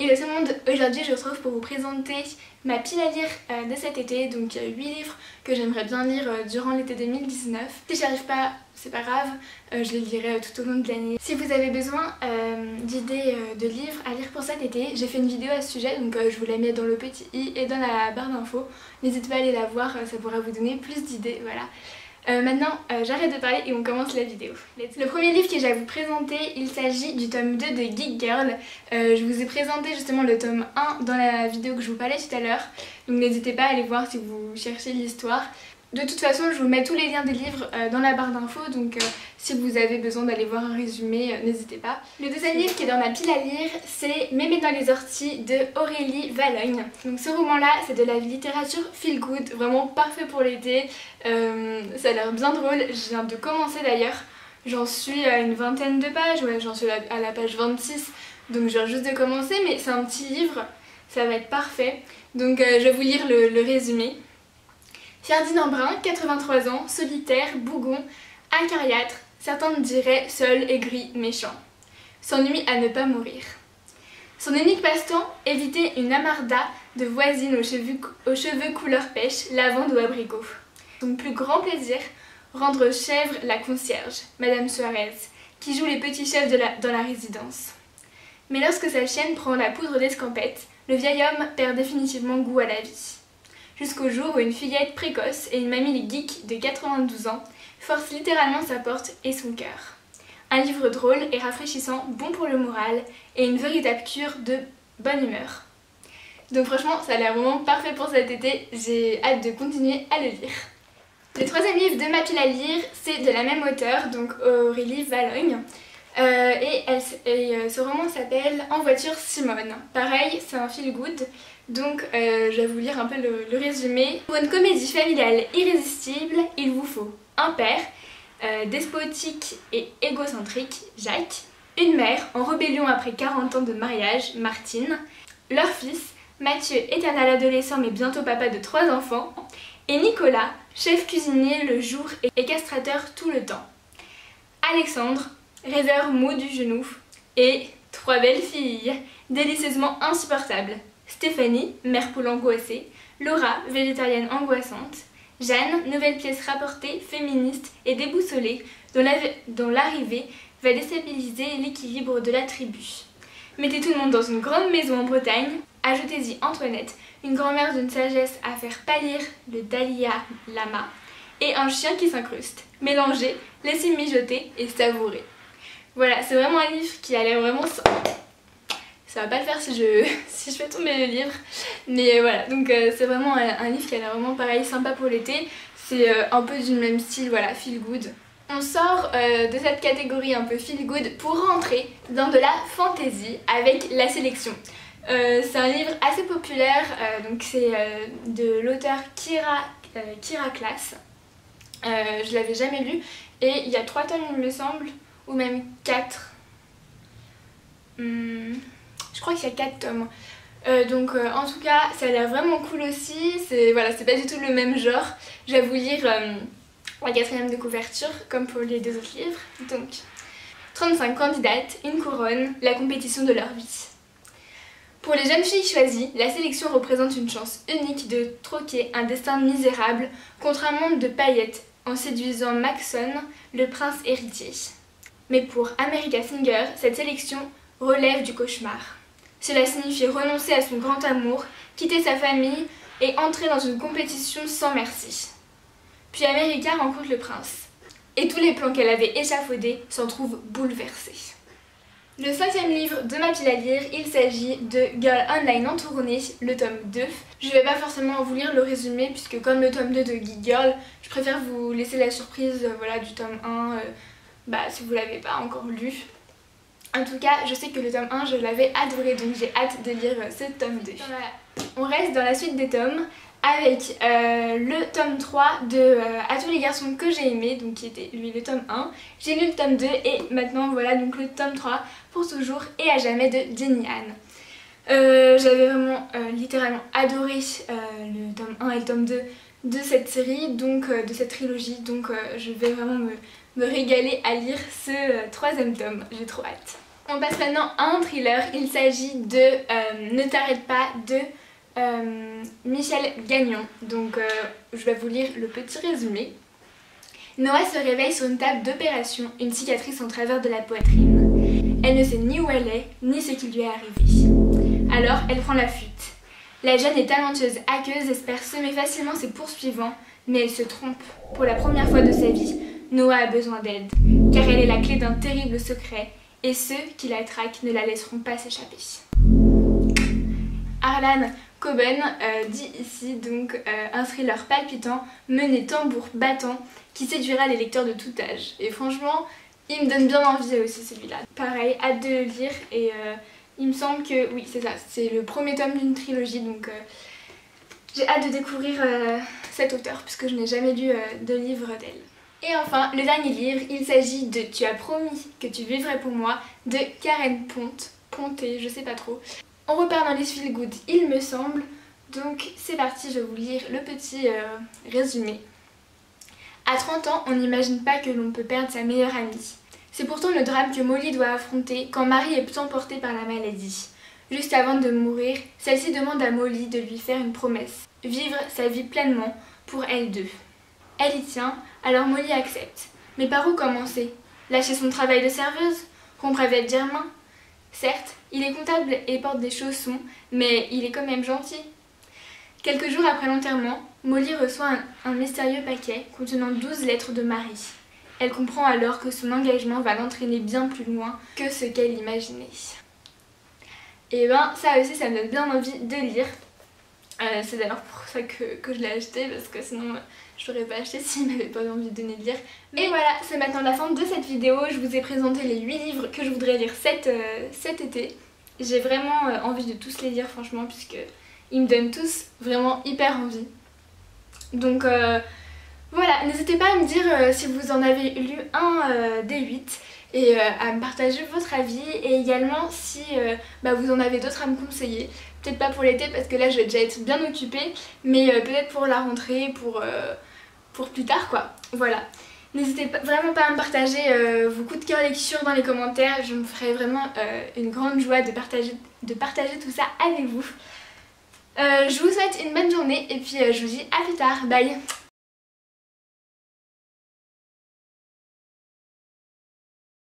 Hello tout le monde, aujourd'hui je vous retrouve pour vous présenter ma pile à lire de cet été, donc 8 livres que j'aimerais bien lire durant l'été 2019. Si j'y arrive pas, c'est pas grave, je les lirai tout au long de l'année. Si vous avez besoin d'idées de livres à lire pour cet été, j'ai fait une vidéo à ce sujet, donc je vous la mets dans le petit i et dans la barre d'infos. N'hésitez pas à aller la voir, ça pourra vous donner plus d'idées, voilà. Maintenant j'arrête de parler et on commence la vidéo. Le premier livre que j'ai à vous présenter, il s'agit du tome 2 de Geek Girl. Je vous ai présenté justement le tome 1 dans la vidéo que je vous parlais tout à l'heure, donc n'hésitez pas à aller voir si vous cherchez l'histoire. De toute façon je vous mets tous les liens des livres dans la barre d'infos, donc si vous avez besoin d'aller voir un résumé, n'hésitez pas. Le deuxième livre qui est dans ma pile à lire, c'est Mémé dans les orties de Aurélie Valognes. Donc ce roman là c'est de la littérature feel good, vraiment parfait pour l'été, ça a l'air bien drôle, je viens de commencer d'ailleurs, j'en suis à une vingtaine de pages, ouais j'en suis à la page 26, donc je viens juste de commencer, mais c'est un petit livre, ça va être parfait. Donc je vais vous lire le résumé. Ferdinand Brun, 83 ans, solitaire, bougon, acariâtre, certains diraient seul, aigri, méchant. S'ennuie à ne pas mourir. Son unique passe-temps, éviter une amarda de voisine aux cheveux couleur pêche, lavande ou abricot. Son plus grand plaisir, rendre chèvre la concierge, Madame Suarez, qui joue les petits chefs dans la résidence. Mais lorsque sa chienne prend la poudre d'escampette, le vieil homme perd définitivement goût à la vie. Jusqu'au jour où une fillette précoce et une mamie geek de 92 ans forcent littéralement sa porte et son cœur. Un livre drôle et rafraîchissant, bon pour le moral et une véritable cure de bonne humeur. Donc franchement, ça a l'air vraiment parfait pour cet été, j'ai hâte de continuer à le lire. Le troisième livre de ma pile à lire, c'est de la même auteure, donc Aurélie Valognes. Ce roman s'appelle En voiture Simone. Pareil, c'est un feel good, donc je vais vous lire un peu le résumé. Pour une comédie familiale irrésistible, il vous faut un père, despotique et égocentrique, Jacques, une mère en rébellion après 40 ans de mariage, Martine, leur fils, Mathieu, éternel adolescent mais bientôt papa de 3 enfants, et Nicolas, chef cuisinier le jour et castrateur tout le temps. Alexandre, rêveur mou du genou, et 3 belles filles, délicieusement insupportables. Stéphanie, mère poule angoissée, Laura, végétarienne angoissante, Jeanne, nouvelle pièce rapportée, féministe et déboussolée, dont l'arrivée va déstabiliser l'équilibre de la tribu. Mettez tout le monde dans une grande maison en Bretagne, ajoutez-y Antoinette, une grand-mère d'une sagesse à faire pâlir le Dalai Lama, et un chien qui s'incruste. Mélangez, laissez mijoter et savourer. Voilà, c'est vraiment un livre qui a l'air vraiment... Ça va pas le faire si je fais tomber le livre, mais voilà, donc c'est vraiment un livre qui a l'air vraiment pareil, sympa pour l'été. C'est un peu du même style, voilà, feel good. On sort de cette catégorie un peu feel good pour rentrer dans de la fantasy avec La Sélection. C'est un livre assez populaire, donc c'est de l'auteur Kira Klass. Je l'avais jamais lu et il y a 3 tomes il me semble, ou même 4. Je crois qu'il y a 4 tomes. Donc en tout cas ça a l'air vraiment cool aussi, c'est pas du tout le même genre. Je vais vous lire la 4e de couverture comme pour les 2 autres livres. Donc 35 candidates, une couronne, la compétition de leur vie. Pour les jeunes filles choisies, la sélection représente une chance unique de troquer un destin misérable contre un monde de paillettes en séduisant Maxon, le prince héritier. Mais pour America Singer, cette sélection relève du cauchemar. Cela signifie renoncer à son grand amour, quitter sa famille et entrer dans une compétition sans merci. Puis America rencontre le prince, et tous les plans qu'elle avait échafaudés s'en trouvent bouleversés. Le 5e livre de ma pile à lire, il s'agit de Girl Online en tournée, le tome 2. Je vais pas forcément vous lire le résumé puisque comme le tome 2 de Geek Girl, je préfère vous laisser la surprise voilà, du tome 1 si vous l'avez pas encore lu. En tout cas, je sais que le tome 1, je l'avais adoré, donc j'ai hâte de lire ce tome 2. Voilà. On reste dans la suite des tomes avec le tome 3 de À tous les garçons que j'ai aimé, donc qui était lui le tome 1. J'ai lu le tome 2 et maintenant voilà donc le tome 3 pour toujours et à jamais de Jenny Han. J'avais vraiment littéralement adoré le tome 1 et le tome 2 de cette série, donc de cette trilogie, donc je vais vraiment me régaler à lire ce 3e tome, j'ai trop hâte. On passe maintenant à un thriller, il s'agit de Ne t'arrête pas de Michel Gagnon. Donc je vais vous lire le petit résumé. Noah se réveille sur une table d'opération, une cicatrice en travers de la poitrine. Elle ne sait ni où elle est, ni ce qui lui est arrivé. Alors elle prend la fuite. La jeune et talentueuse hackeuse espère semer facilement ses poursuivants, mais elle se trompe. Pour la première fois de sa vie, Noah a besoin d'aide, car elle est la clé d'un terrible secret, et ceux qui la traquent ne la laisseront pas s'échapper. Harlan Coben dit ici donc un thriller palpitant, mené tambour battant, qui séduira les lecteurs de tout âge. Et franchement, il me donne bien envie aussi celui-là. Pareil, hâte de le lire et il me semble que, oui c'est ça, c'est le premier tome d'une trilogie, donc j'ai hâte de découvrir cet auteur puisque je n'ai jamais lu de livre d'elle. Et enfin, le dernier livre, il s'agit de Tu as promis que tu vivrais pour moi de Karen Ponté, je sais pas trop. On repart dans les feel good, il me semble, donc c'est parti, je vais vous lire le petit résumé. À 30 ans, on n'imagine pas que l'on peut perdre sa meilleure amie. C'est pourtant le drame que Molly doit affronter quand Marie est emportée par la maladie. Juste avant de mourir, celle-ci demande à Molly de lui faire une promesse, vivre sa vie pleinement pour elles deux. Elle y tient, alors Molly accepte. Mais par où commencer? Lâcher son travail de serveuse? Rompre avec Germain? Certes, il est comptable et porte des chaussons, mais il est quand même gentil. Quelques jours après l'enterrement, Molly reçoit un mystérieux paquet contenant 12 lettres de Marie. Elle comprend alors que son engagement va l'entraîner bien plus loin que ce qu'elle imaginait. Et ben ça aussi ça me donne bien envie de lire. C'est d'ailleurs pour ça que je l'ai acheté, parce que sinon je l'aurais pas acheté s'il m'avait pas envie de donner de lire. Et voilà, c'est maintenant la fin de cette vidéo. Je vous ai présenté les 8 livres que je voudrais lire cet été. J'ai vraiment envie de tous les lire franchement, puisque ils me donnent tous vraiment hyper envie. Donc voilà, n'hésitez pas à me dire si vous en avez lu un des 8 et à me partager votre avis, et également si vous en avez d'autres à me conseiller. Peut-être pas pour l'été parce que là je vais déjà être bien occupée, mais peut-être pour la rentrée, pour plus tard quoi. Voilà. N'hésitez vraiment pas à me partager vos coups de cœur lecture dans les commentaires, je me ferai vraiment une grande joie de partager tout ça avec vous. Je vous souhaite une bonne journée et puis je vous dis à plus tard, bye.